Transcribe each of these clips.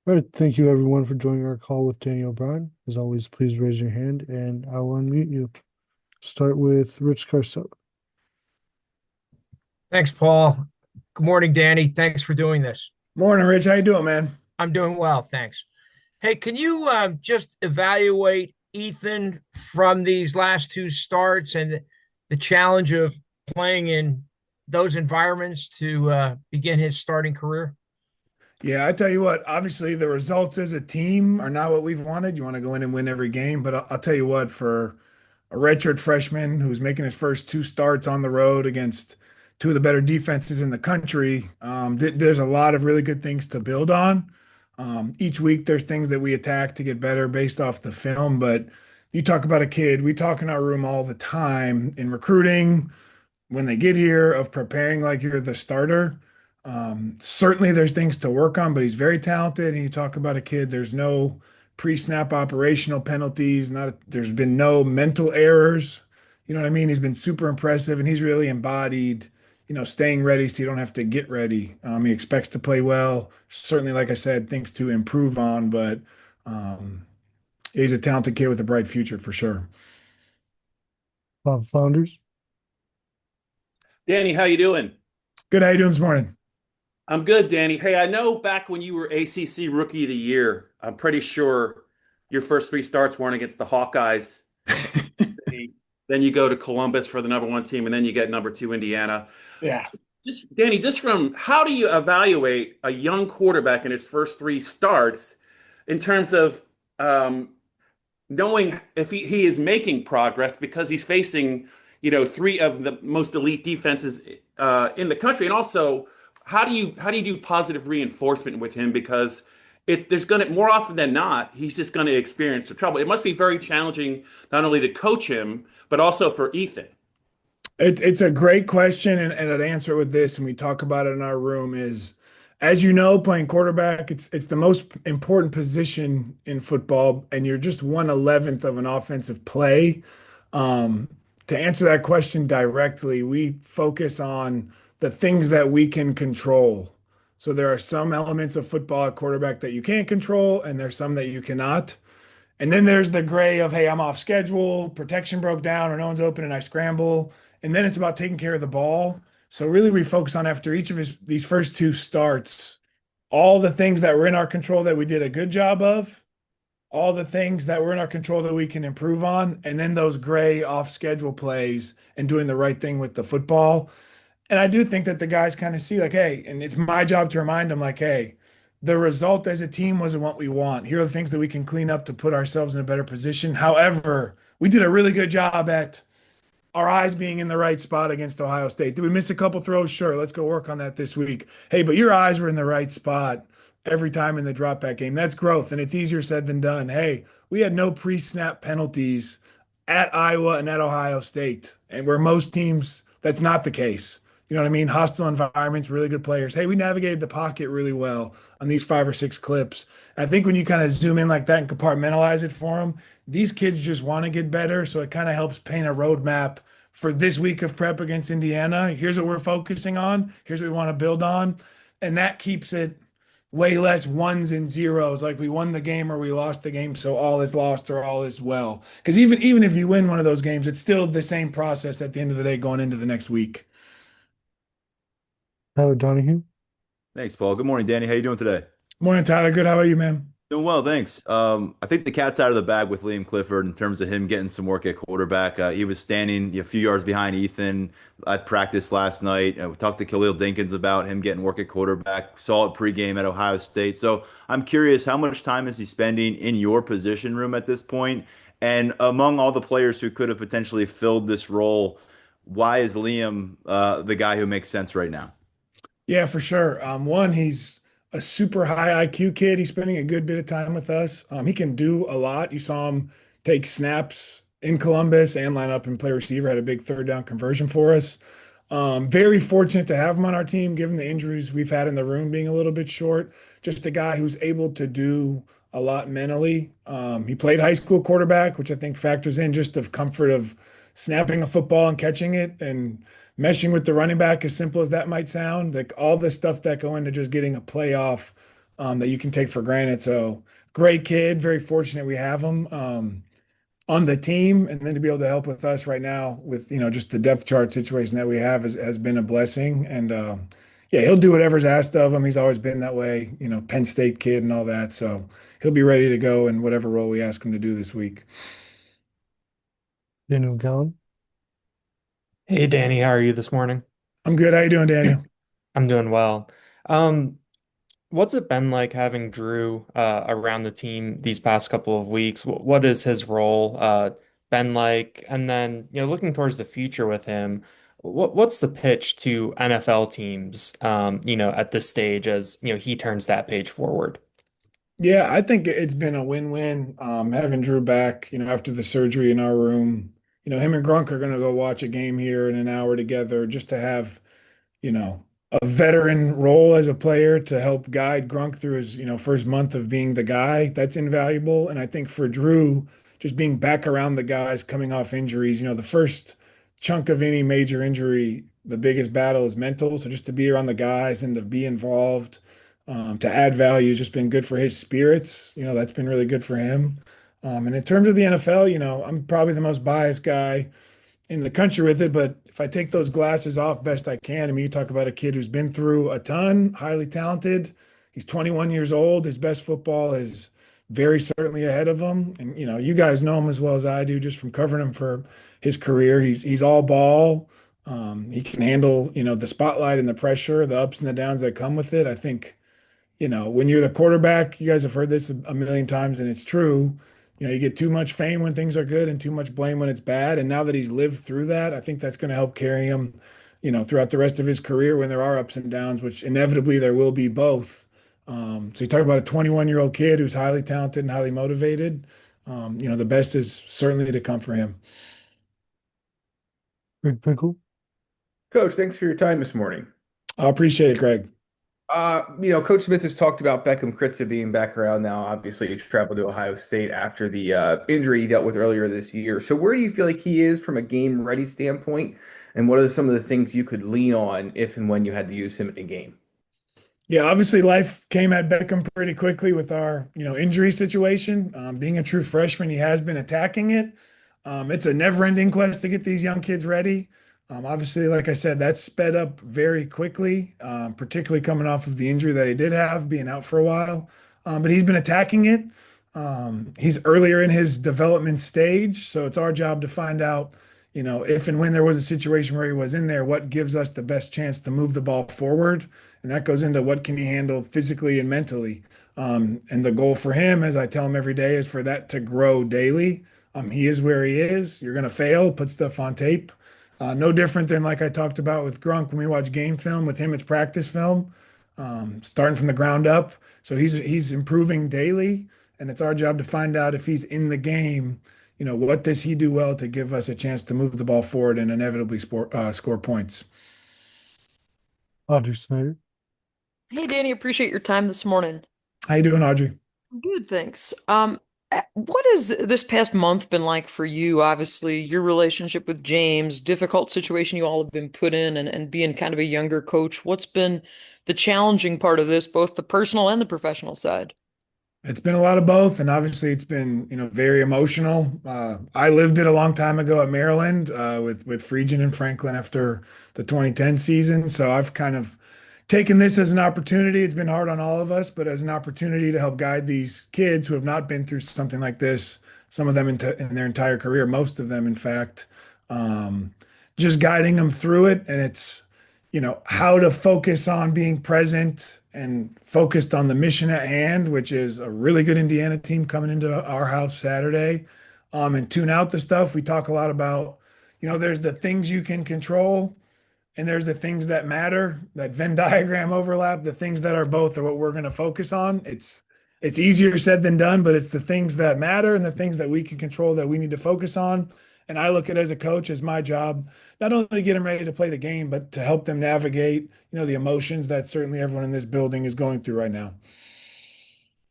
All right, thank you everyone for joining our call with Danny O'Brien. As always, please raise your hand and I will unmute you. Start with Rich Carso. Thanks, Paul. Good morning, Danny. Thanks for doing this. Morning, Rich. How you doing, man? I'm doing well, thanks. Hey, can you just evaluate Ethan from these last two starts and the challenge of playing in those environments to begin his starting career? Yeah, I tell you what, obviously the results as a team are not what we've wanted. You want to go in and win every game, but I'll tell you what, for a redshirt freshman who's making his first two starts on the road against two of the better defenses in the country, there's a lot of really good things to build on. Each week there's things that we attack to get better based off the film, but you talk about a kid, we talk in our room all the time in recruiting, when they get here, of preparing like you're the starter. Certainly there's things to work on, but he's very talented. And you talk about a kid, there's no pre-snap operational penalties, there's been no mental errors. You know what I mean? He's been super impressive and he's really embodied, staying ready so you don't have to get ready. He expects to play well. Certainly, like I said, things to improve on, but um, he's a talented kid with a bright future for sure. Bob Flounders. Danny, how you doing? Good. How you doing this morning? I'm good, Danny. Hey, I know back when you were ACC Rookie of the Year, I'm pretty sure your first three starts weren't against the Hawkeyes. Then you go to Columbus for the number one team, and then you get number two Indiana. Yeah. Just Danny, just from how do you evaluate a young quarterback in his first three starts in terms of knowing if he is making progress because he's facing, three of the most elite defenses in the country, and also how do you do positive reinforcement with him because if there's going to more often than not he's just going to experience some trouble. It must be very challenging not only to coach him but also for Ethan. It's a great question, and I'd answer it with this, and we talk about it in our room, is, as you know, playing quarterback, it's the most important position in football, and you're just 1/11th of an offensive play. Um, to answer that question directly, we focus on the things that we can control. So there are some elements of football at quarterback that you can't control, and there's some that you cannot. And then there's the gray of, hey, I'm off schedule, protection broke down, or no one's open, and I scramble. And then it's about taking care of the ball. So really, we focus on, after each of these first two starts, all the things that were in our control that we did a good job of, all the things that were in our control that we can improve on, and then those gray off schedule plays and doing the right thing with the football. And I do think that the guys kind of see, like, hey, and it's my job to remind them, like, hey, the result as a team wasn't what we want. Here are the things that we can clean up to put ourselves in a better position. However, we did a really good job at our eyes being in the right spot against Ohio State. Did we miss a couple throws? Sure. Let's go work on that this week. Hey, but your eyes were in the right spot every time in the drop back game. That's growth, and it's easier said than done. Hey, we had no pre-snap penalties at Iowa and at Ohio State, and where most teams, that's not the case. You know what I mean? Hostile environments, really good players. Hey, we navigated the pocket really well on these five or six clips. I think when you kind of zoom in like that and compartmentalize it for them, these kids just want to get better. So it kind of helps paint a roadmap for this week of prep against Indiana. Here's what we're focusing on. Here's what we want to build on. And that keeps it way less ones and zeros, like we won the game or we lost the game, so all is lost or all is well. Because even if you win one of those games, it's still the same process at the end of the day going into the next week. Tyler Donahue. Thanks, Paul. Good morning, Danny. How you doing today? Morning, Tyler. Good. How about you, man? Doing well, thanks. I think the cat's out of the bag with Liam Clifford in terms of him getting some work at quarterback. He was standing a few yards behind Ethan at practice last night. We talked to Khalil Dinkins about him getting work at quarterback. Saw it pregame at Ohio State. So I'm curious, how much time is he spending in your position room at this point? And among all the players who could have potentially filled this role, why is Liam the guy who makes sense right now? Yeah, for sure. One, he's a super high IQ kid. He's spending a good bit of time with us. He can do a lot. You saw him take snaps in Columbus and line up and play receiver, had a big third down conversion for us. Very fortunate to have him on our team, given the injuries we've had in the room being a little bit short. Just a guy who's able to do a lot mentally. He played high school quarterback, which I think factors in just the comfort of snapping a football and catching it and meshing with the running back, as simple as that might sound. Like all the stuff that go into just getting a playoff that you can take for granted. So great kid, very fortunate we have him on the team, and then to be able to help with us right now with just the depth chart situation that we have has been a blessing. And yeah, he'll do whatever's asked of him. He's always been that way, Penn State kid and all that. So he'll be ready to go in whatever role we ask him to do this week. Daniel Gallen. Hey Danny, how are you this morning? I'm good. How you doing, Daniel? I'm doing well. Um, what's it been like having Drew around the team these past couple of weeks? What is his role been like? And then, looking towards the future with him, what's the pitch to NFL teams, at this stage as, he turns that page forward? Yeah, I think it's been a win-win having Drew back, after the surgery in our room. Him and Grunk are going to go watch a game here in an hour together just to have you know, a veteran role as a player to help guide Grunk through his, first month of being the guy. That's invaluable. And I think for Drew, just being back around the guys coming off injuries, the first chunk of any major injury, the biggest battle is mental. So just to be around the guys and to be involved, to add value has just been good for his spirits. That's been really good for him. And in terms of the NFL, I'm probably the most biased guy in the country with it, but if I take those glasses off best I can, I mean, you talk about a kid who's been through a ton, highly talented. He's 21 years old. His best football is very certainly ahead of him. And you guys know him as well as I do, just from covering him for his career. He's all ball. He can handle, the spotlight and the pressure, the ups and the downs that come with it. I think when you're the quarterback, you guys have heard this a million times, and it's true. You get too much fame when things are good and too much blame when it's bad. And now that he's lived through that, I think that's going to help carry him, throughout the rest of his career when there are ups and downs, which inevitably there will be both. So you talk about a 21-year-old kid who's highly talented and highly motivated. The best is certainly to come for him. Greg Pickle. Coach, thanks for your time this morning. I appreciate it, Greg. Coach Smith has talked about Beckham Kritza being back around now. Obviously, he traveled to Ohio State after the injury he dealt with earlier this year. So where do you feel like he is from a game ready standpoint? And what are some of the things you could lean on if and when you had to use him in a game? Yeah, obviously life came at Beckham pretty quickly with our, injury situation. Being a true freshman, he has been attacking it. It's a never-ending quest to get these young kids ready. Obviously, like I said, that's sped up very quickly, particularly coming off of the injury that he did have, being out for a while. But he's been attacking it. He's earlier in his development stage, so it's our job to find out, if and when there was a situation where he was in there, what gives us the best chance to move the ball forward. And that goes into what can he handle physically and mentally. And the goal for him, as I tell him every day, is for that to grow daily. He is where he is. You're going to fail, put stuff on tape. No different than like I talked about with Grunk when we watch game film. With him, it's practice film, starting from the ground up. So he's improving daily, and it's our job to find out if he's in the game. What does he do well to give us a chance to move the ball forward and inevitably score points? Audrey Snyder. Hey, Danny, appreciate your time this morning. How you doing, Audrey? Good, thanks. What has this past month been like for you? Obviously, your relationship with James, difficult situation you all have been put in, and being kind of a younger coach. What's been the challenging part of this, both the personal and the professional side? It's been a lot of both, and obviously it's been, very emotional. I lived it a long time ago at Maryland with Friedgen and Franklin after the 2010 season. So I've kind of taken this as an opportunity. It's been hard on all of us, but as an opportunity to help guide these kids who have not been through something like this, some of them in their entire career, most of them, in fact, just guiding them through it. And it's, how to focus on being present and focused on the mission at hand, which is a really good Indiana team coming into our house Saturday, and tune out the stuff. We talk a lot about, there's the things you can control and there's the things that matter, that Venn diagram overlap. The things that are both are what we're going to focus on. It's easier said than done, but it's the things that matter and the things that we can control that we need to focus on. And I look at it as a coach as my job, not only to get them ready to play the game, but to help them navigate, the emotions that certainly everyone in this building is going through right now.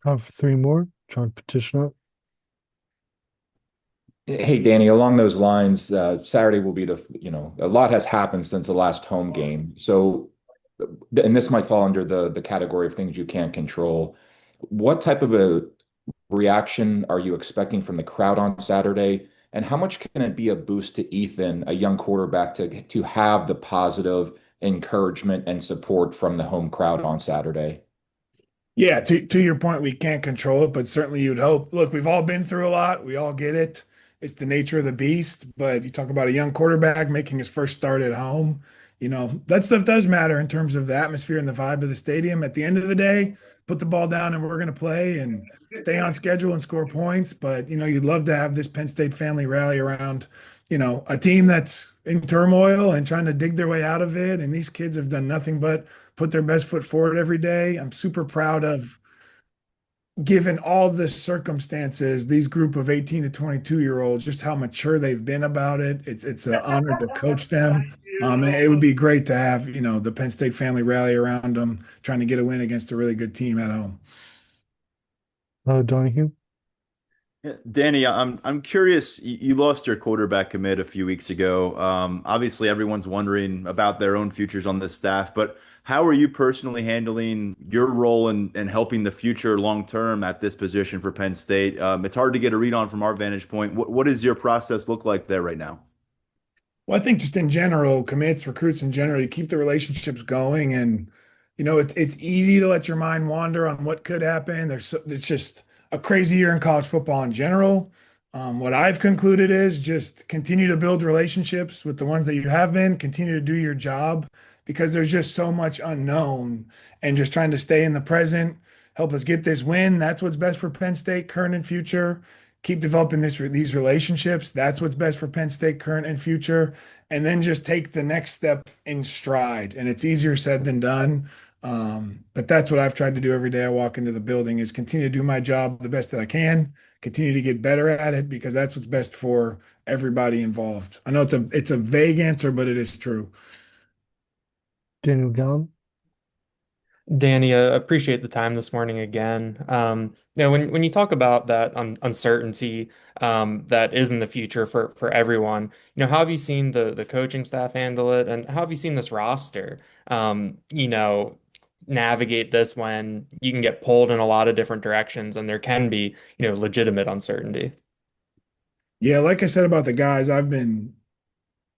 Time for three more. John Petitioner. Hey, Danny, along those lines, Saturday will be a lot has happened since the last home game. So and this might fall under the category of things you can't control. What type of a reaction are you expecting from the crowd on Saturday? And how much can it be a boost to Ethan, a young quarterback, to have the positive encouragement and support from the home crowd on Saturday? Yeah, to your point, we can't control it, but certainly you'd hope. Look, we've all been through a lot. We all get it. It's the nature of the beast. But you talk about a young quarterback making his first start at home. That stuff does matter in terms of the atmosphere and the vibe of the stadium. At the end of the day, put the ball down and we're going to play and stay on schedule and score points. But, you'd love to have this Penn State family rally around, a team that's in turmoil and trying to dig their way out of it. And these kids have done nothing but put their best foot forward every day. I'm super proud of, given all the circumstances, these group of 18 to 22-year-olds, just how mature they've been about it. It's an honor to coach them. And it would be great to have, the Penn State family rally around them, trying to get a win against a really good team at home. Donahue. Yeah, Danny, I'm curious. You lost your quarterback commit a few weeks ago. Obviously, everyone's wondering about their own futures on this staff, but how are you personally handling your role in helping the future long term at this position for Penn State? It's hard to get a read on from our vantage point. What does your process look like there right now? Well, I think just in general, commits, recruits in general, you keep the relationships going, and it's easy to let your mind wander on what could happen. It's just a crazy year in college football in general. What I've concluded is just continue to build relationships with the ones that you have been, continue to do your job because there's just so much unknown, and just trying to stay in the present, help us get this win. That's what's best for Penn State, current and future. Keep developing these relationships. That's what's best for Penn State, current and future. And then just take the next step in stride. And it's easier said than done. But that's what I've tried to do every day I walk into the building, is continue to do my job the best that I can, continue to get better at it, because that's what's best for everybody involved. I know it's a vague answer, but it is true. Daniel Gallen. Danny, appreciate the time this morning again. When you talk about that uncertainty that is in the future for everyone, how have you seen the coaching staff handle it, and how have you seen this roster, navigate this when you can get pulled in a lot of different directions and there can be, legitimate uncertainty? Yeah, like I said about the guys, I've been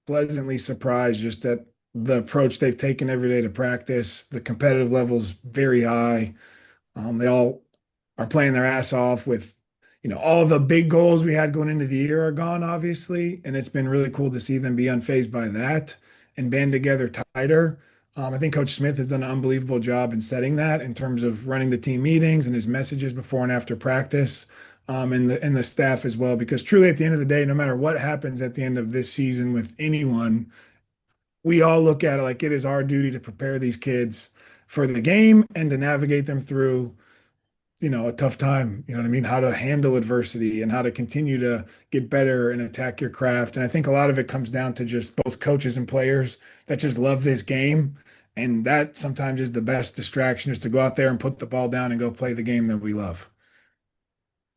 pleasantly surprised just at the approach they've taken every day to practice. The competitive level's very high. They all are playing their ass off with, all the big goals we had going into the year are gone, obviously. And it's been really cool to see them be unfazed by that and band together tighter. I think Coach Smith has done an unbelievable job in setting that in terms of running the team meetings and his messages before and after practice, and the staff as well. Because truly, at the end of the day, no matter what happens at the end of this season with anyone, we all look at it like it is our duty to prepare these kids for the game and to navigate them through, a tough time. You know what I mean? How to handle adversity and how to continue to get better and attack your craft. And I think a lot of it comes down to just both coaches and players that just love this game. And that sometimes is the best distraction, is to go out there and put the ball down and go play the game that we love.